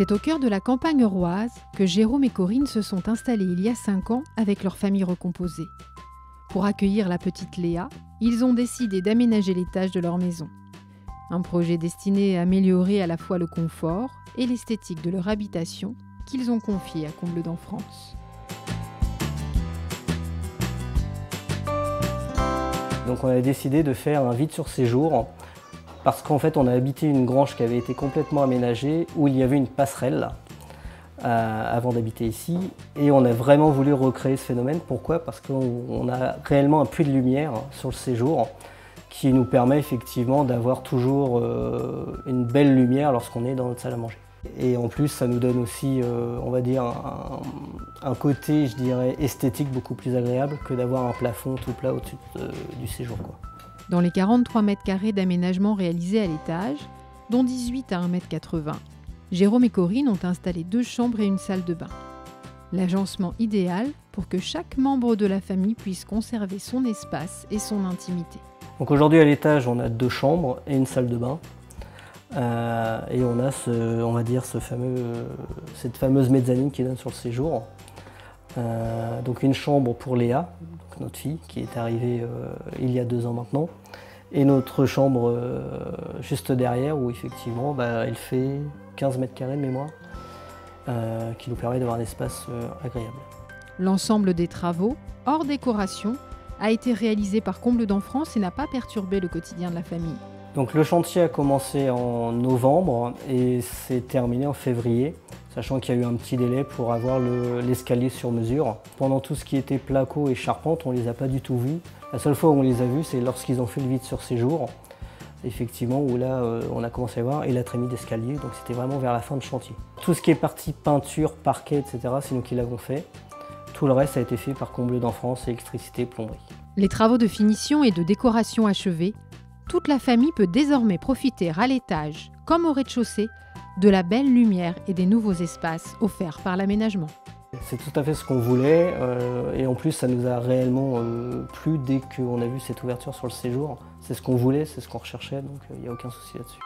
C'est au cœur de la campagne euroise que Jérôme et Corinne se sont installés il y a 5 ans avec leur famille recomposée. Pour accueillir la petite Léa, ils ont décidé d'aménager l'étage de leur maison. Un projet destiné à améliorer à la fois le confort et l'esthétique de leur habitation qu'ils ont confié à Comble d'Enfance. Donc on a décidé de faire un vide sur séjour parce qu'en fait on a habité une grange qui avait été complètement aménagée où il y avait une passerelle avant d'habiter ici et on a vraiment voulu recréer ce phénomène. Pourquoi? Parce qu'on a réellement un puits de lumière sur le séjour qui nous permet effectivement d'avoir toujours une belle lumière lorsqu'on est dans notre salle à manger. Et en plus ça nous donne aussi, on va dire, un côté, je dirais, esthétique beaucoup plus agréable que d'avoir un plafond tout plat au-dessus du séjour, quoi. Dans les 43 mètres carrés d'aménagement réalisés à l'étage, dont 18 à 1,80 m, Jérôme et Corinne ont installé 2 chambres et une salle de bain. L'agencement idéal pour que chaque membre de la famille puisse conserver son espace et son intimité. Donc aujourd'hui à l'étage, on a 2 chambres et une salle de bain. Et on a on va dire cette fameuse mezzanine qui donne sur le séjour. Donc une chambre pour Léa, donc notre fille, qui est arrivée il y a 2 ans maintenant. Et notre chambre juste derrière où effectivement elle fait 15 mètres carrés de mémoire, qui nous permet d'avoir un espace agréable. L'ensemble des travaux, hors décoration, a été réalisé par Comble d'Enfance et n'a pas perturbé le quotidien de la famille. Donc le chantier a commencé en novembre et s'est terminé en février, sachant qu'il y a eu un petit délai pour avoir l'escalier sur mesure. Pendant tout ce qui était placo et charpente, on ne les a pas du tout vus. La seule fois où on les a vus, c'est lorsqu'ils ont fait le vide sur séjour, effectivement, où là on a commencé à voir, et la trémie d'escalier, donc c'était vraiment vers la fin de chantier. Tout ce qui est partie peinture, parquet, etc., c'est nous qui l'avons fait. Tout le reste a été fait par Comble d'Enfance, électricité, plomberie. Les travaux de finition et de décoration achevés, toute la famille peut désormais profiter à l'étage, comme au rez-de-chaussée, de la belle lumière et des nouveaux espaces offerts par l'aménagement. C'est tout à fait ce qu'on voulait et en plus ça nous a réellement plu dès qu'on a vu cette ouverture sur le séjour. C'est ce qu'on voulait, c'est ce qu'on recherchait, donc il n'y a aucun souci là-dessus.